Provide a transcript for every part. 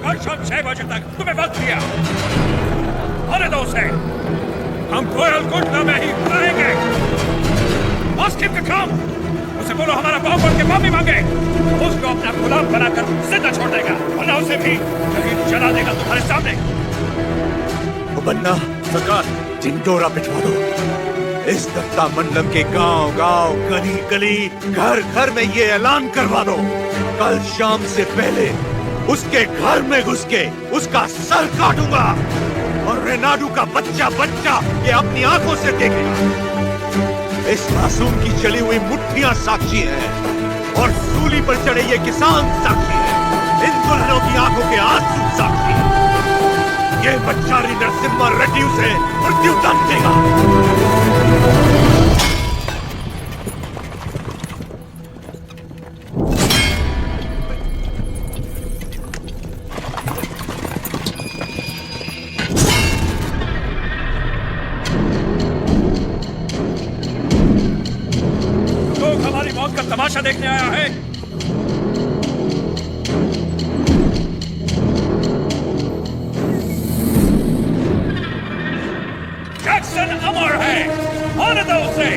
कल शाम 6 बजे तक तुम्हें वक्त दिया। आने दो उसे। हम रॉयल कोटला में ही आएंगे। Ask him to come। उसे बोलो हमारा पाँव पड़ के माफी मांगे। उसको अपना गुलाम बनाकर जिंदा छोड़ देगा, वरना उसे भी कहीं जला देगा तुम्हारे सामने। बन्ना सरकार, ढिंडोरा पिटवा दो। इस दत्ता मंडलम के गांव गांव गली गली घर घर में ये ऐलान करवा दो, कल शाम से पहले उसके घर में घुस के उसका सर काटूंगा और रेनाडू का बच्चा बच्चा ये अपनी आंखों से देखेगा। इस मासूम की चली हुई मुट्ठियां साक्षी हैं और सूली पर चढ़े ये किसान साक्षी हैं। इन दुल्हनों की आंखों के आंसू साक्षी हैं। ये बच्चारी नरसिम्हा रेड्डी उसे मृत्यु दंड देगा। लोग हमारी मौत का तमाशा देखने आया है। जैक्सन अमर है, आने दो उसे।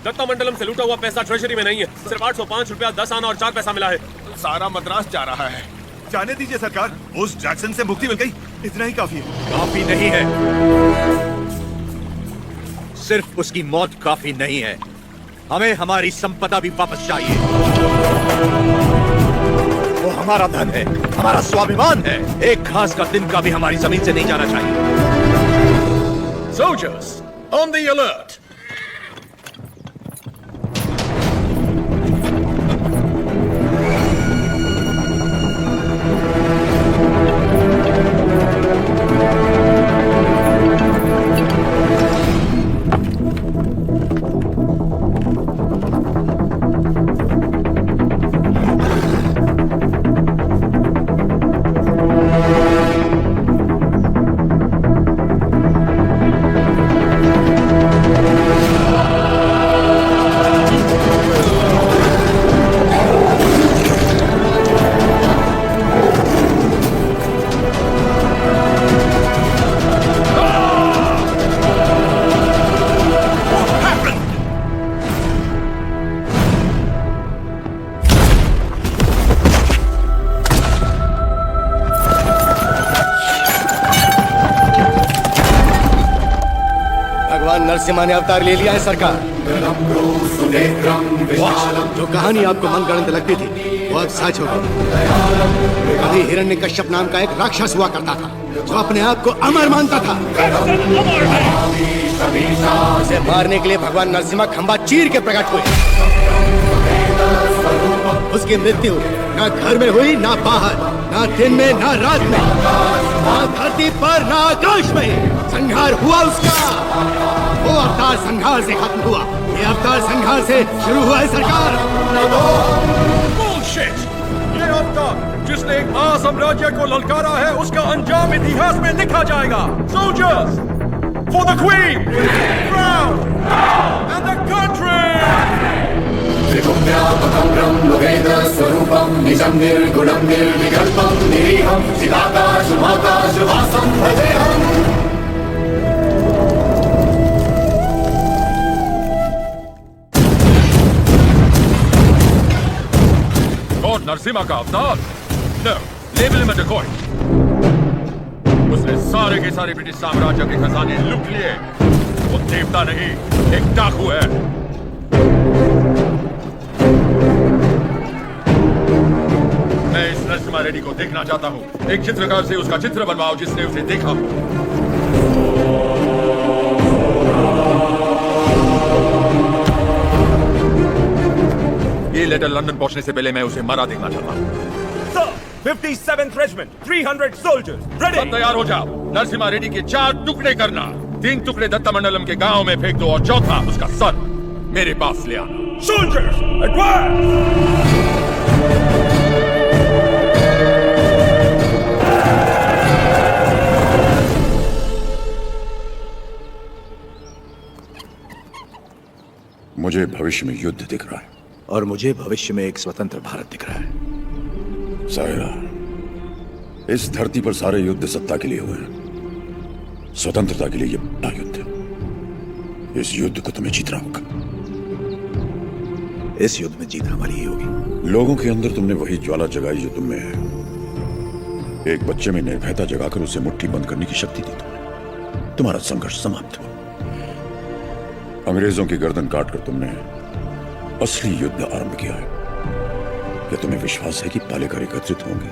दत्ता मंडलम से लूटा हुआ पैसा ट्रेजरी में नहीं है। सिर्फ 805 रुपया 10 आना और 4 पैसा मिला है। सारा मद्रास जा रहा है। जाने दीजिए सरकार, उस जैक्सन से मुक्ति मिल गई, इतना ही काफी है। काफी नहीं है, सिर्फ उसकी मौत काफी नहीं है, हमें हमारी संपदा भी वापस चाहिए। वो हमारा धन है, हमारा स्वाभिमान है। एक घास का तिनका भी हमारी जमीन से नहीं जाना चाहिए। Soldiers, on the alert! Narasimha ने अवतार ले लिया है सरकार। जो कहानी आपको मनगढ़ंत लगती थी वो अब सच हो गई। कभी हिरण्यकश्यप नाम का एक राक्षस हुआ करता था जो अपने आप को अमर मानता था। उसे मारने के लिए भगवान नरसिम्हा खंबा चीर के प्रकट हुए। उसकी मृत्यु ना घर में हुई, ना बाहर, ना दिन में, ना रात में, ना धरती पर, ना आकाश में। संहार हुआ उसका। वो अवतार संहार से खत्म हुआ, ये अवतार संहार से शुरू हुआ है सरकार। Bullshit! ये अवतार जिसने एक महासाम्राज्य को ललकारा है, उसका अंजाम इतिहास में लिखा जाएगा। Soldiers, for the Queen, crown, and the country! त्रिगुण्यापकं ब्रह्मवेदस्वरूपं निजं निर्गुणं निर्विकल्पं निरीहं चिदाकाशमाकाशवासं भजेऽहम्। Lord नरसिम्हा का अवतार? No, label him a decoy. उसने सारे के सारे ब्रिटिश साम्राज्य के खजाने लूट लिए। वो देवता नहीं, एक डाकू है। मैं इस नरसिम्हा रेड्डी को देखना चाहता हूँ। एक चित्रकार से उसका चित्र बनवाओ जिसने उसे देखा। ये लेटर लंदन पहुंचने से पहले मैं उसे मरा देखना चाहता हूँ। 57th Regiment, 300 soldiers, ready! सब तैयार हो जाओ। नरसिम्हा रेड्डी के 4 टुकड़े करना। 3 टुकड़े दत्ता मंडलम के गांव में फेंक दो और चौथा उसका सर मेरे पास ले आना। Soldiers, advance! मुझे भविष्य में युद्ध दिख रहा है और मुझे भविष्य में एक स्वतंत्र भारत दिख रहा है। सायरा, इस धरती पर सारे युद्ध सत्ता के लिए हुए हैं। स्वतंत्रता के लिए यह बड़ा युद्ध है। इस युद्ध को तुम्हें जीतना होगा। इस युद्ध में जीत हमारी ही होगी। लोगों के अंदर तुमने वही ज्वाला जगाई जो तुम में है। एक बच्चे में निर्भयता जगाकर उसे मुट्ठी बंद करने की शक्ति दी तुमने। तुम्हारा संघर्ष समाप्त हुआ। अंग्रेजों की गर्दन काटकर तुमने असली युद्ध आरंभ किया है। क्या तुम्हें विश्वास है कि पालेकर एकत्रित होंगे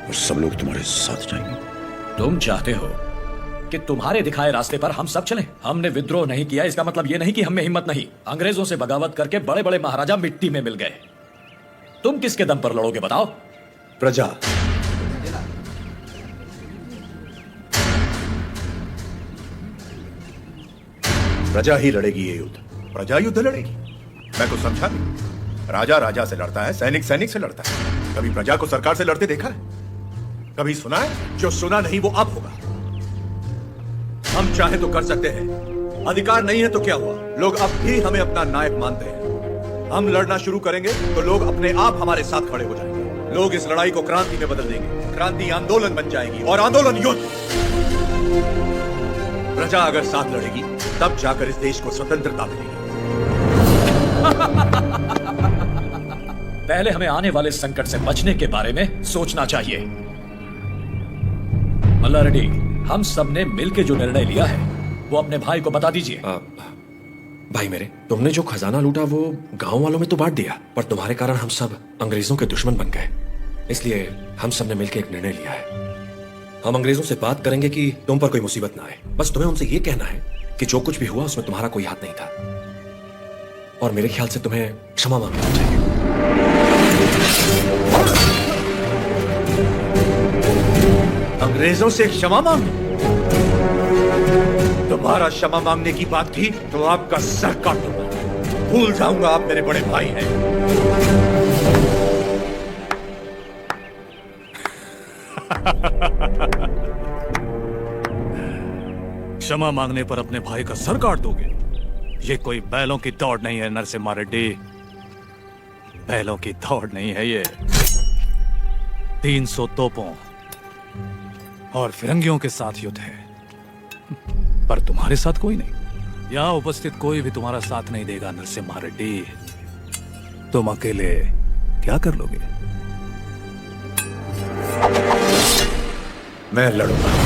और सब लोग तुम्हारे साथ जाएंगे? तुम चाहते हो कि तुम्हारे दिखाए रास्ते पर हम सब चलें? हमने विद्रोह नहीं किया, इसका मतलब यह नहीं कि हमें हिम्मत नहीं। अंग्रेजों से बगावत करके बड़े बड़े महाराजा मिट्टी में मिल गए। तुम किसके दम पर लड़ोगे बताओ? प्रजा। प्रजा ही लड़ेगी ये युद्ध। प्रजा युद्ध लड़ेगी? मैं कुछ समझा नहीं। राजा राजा से लड़ता है, सैनिक सैनिक से लड़ता है। कभी प्रजा को सरकार से लड़ते देखा है? कभी सुना है? जो सुना नहीं वो अब होगा। हम चाहे तो कर सकते हैं, अधिकार नहीं है तो क्या हुआ? लोग अब भी हमें अपना नायक मानते हैं। हम लड़ना शुरू करेंगे तो लोग अपने आप हमारे साथ खड़े हो जाएंगे। लोग इस लड़ाई को क्रांति में बदल देंगे। क्रांति आंदोलन बन जाएगी और आंदोलन युद्ध। प्रजा अगर साथ लड़ेगी तब जाकर इस देश को स्वतंत्रता मिलेगी। पहले हमें आने वाले संकट से बचने के बारे में सोचना चाहिए। मल्ला रेड्डी, हम सब ने मिलकर जो निर्णय लिया है वो अपने भाई को बता दीजिए। भाई मेरे, तुमने जो खजाना लूटा वो गांव वालों में तो बांट दिया, पर तुम्हारे कारण हम सब अंग्रेजों के दुश्मन बन गए। इसलिए हम सब ने मिलकर एक निर्णय लिया है। हम अंग्रेजों से बात करेंगे कि तुम पर कोई मुसीबत ना आए। बस तुम्हें उनसे यह कहना है कि जो कुछ भी हुआ उसमें तुम्हारा कोई हाथ नहीं था, और मेरे ख्याल से तुम्हें क्षमा मांगना चाहिए। अंग्रेजों से क्षमा मांग? तुम्हारा क्षमा मांगने की बात थी तो आपका सर काट दूंगा। भूल जाऊंगा आप मेरे बड़े भाई हैं। क्षमा मांगने पर अपने भाई का सर काट दोगे? ये कोई बैलों की दौड़ नहीं है नरसिम्हा रेड्डी, बैलों की दौड़ नहीं है ये। 300 तोपों और फिरंगियों के साथ युद्ध है, पर तुम्हारे साथ कोई नहीं। यहां उपस्थित कोई भी तुम्हारा साथ नहीं देगा नरसिम्हा रेड्डी। तुम अकेले क्या कर लोगे? मैं लड़ूंगा।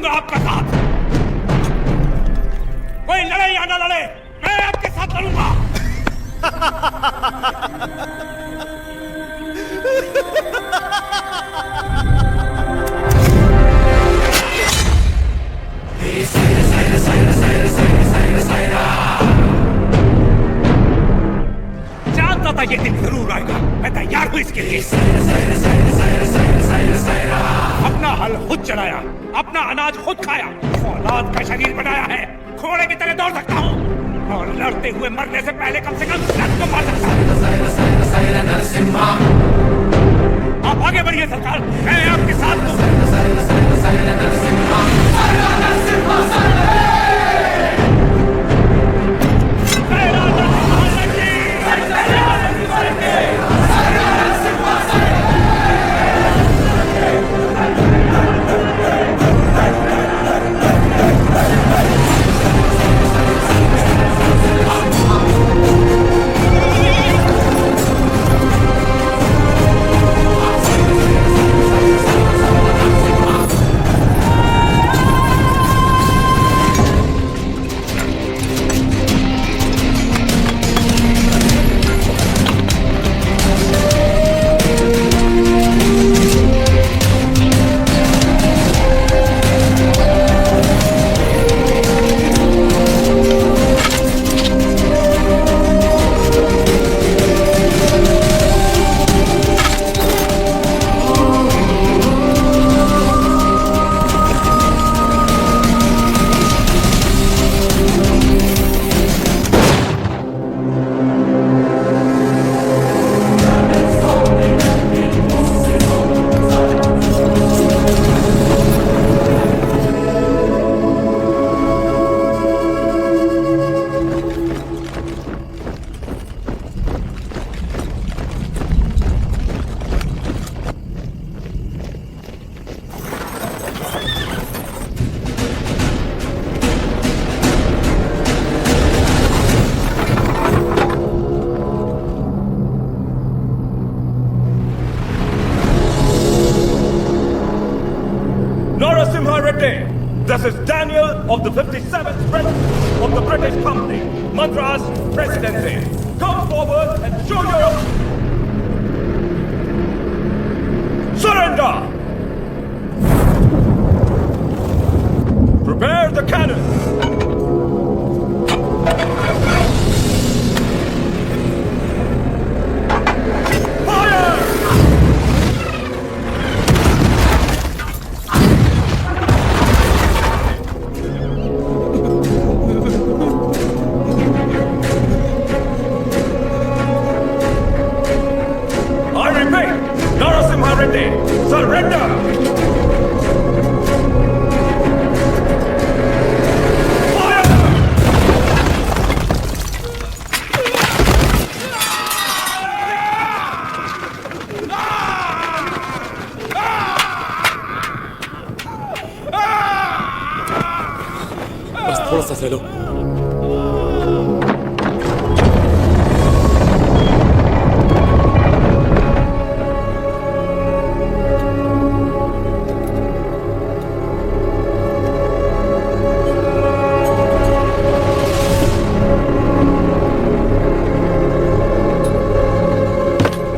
आपका साथ, कोई लड़े या ना लड़े, मैं आपके साथ लड़ूंगा। जानता था ये दिन जरूर आएगा, मैं तैयार हूं इसके लिए। अपना हल खुद चलाया, अपना अनाज खुद खाया, औलाद का शरीर बनाया है, घोड़े की तरह दौड़ सकता हूँ और लड़ते हुए मरने से पहले कम से कम रथ को मार सकता हूँ। आप आगे बढ़िए सरकार, मैं आपके साथ हूँ। This is Daniel of the 57th Regiment of the British Company, Madras Presidency. Come forward and show your... Surrender! Prepare the cannon! I repeat, Narasimha Reddy, बस थोड़ा सा सह लो।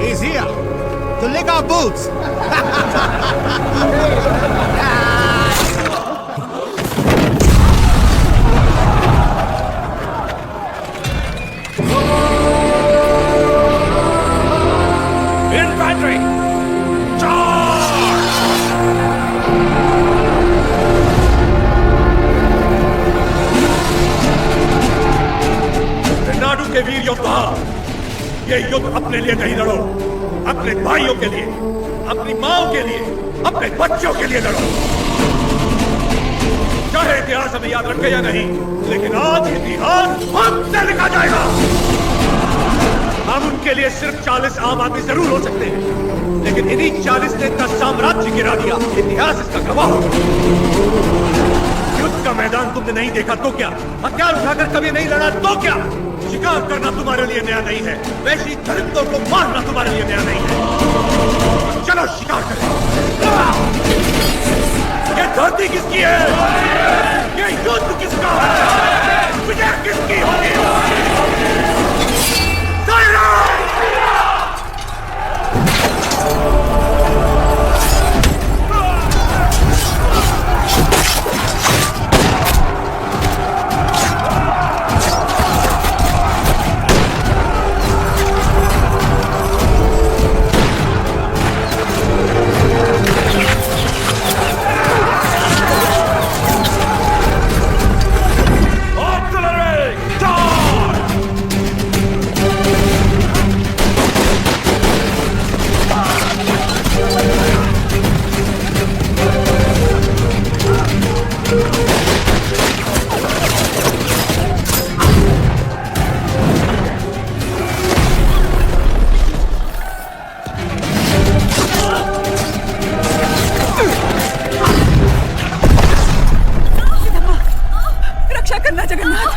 He's here to lick our boots. Infantry! Charge! Nadu के वीर योद्धा, ये युद्ध अपने लिए नहीं लड़ो, अपने भाइयों के लिए, अपनी माओ के लिए, अपने बच्चों के लिए लड़ो। चाहे इतिहास हमें याद रखे या नहीं, लेकिन आज इतिहास हमसे लिखा जाएगा। हम उनके लिए सिर्फ 40 आम आदमी जरूर हो सकते हैं, लेकिन इन्हीं 40 ने 10 साम्राज्य गिरा दिया। इतिहास इसका गवाह होगा। युद्ध का मैदान तुमने नहीं देखा तो क्या? हथियार उठाकर कभी नहीं लड़ा तो क्या? शिकार करना तुम्हारे लिए नया नहीं है, वैसी दरिंदों को मारना तुम्हारे लिए नया नहीं है। चलो शिकार करें। ये धरती किसकी है? ये युद्ध किसका है? विजय किसकी होगी? रक्षा करना जगन्नाथ।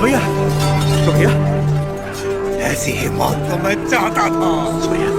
सुमैया, सुमैया, ऐसी ही मौत तो मैं चाहता था। सुमैया,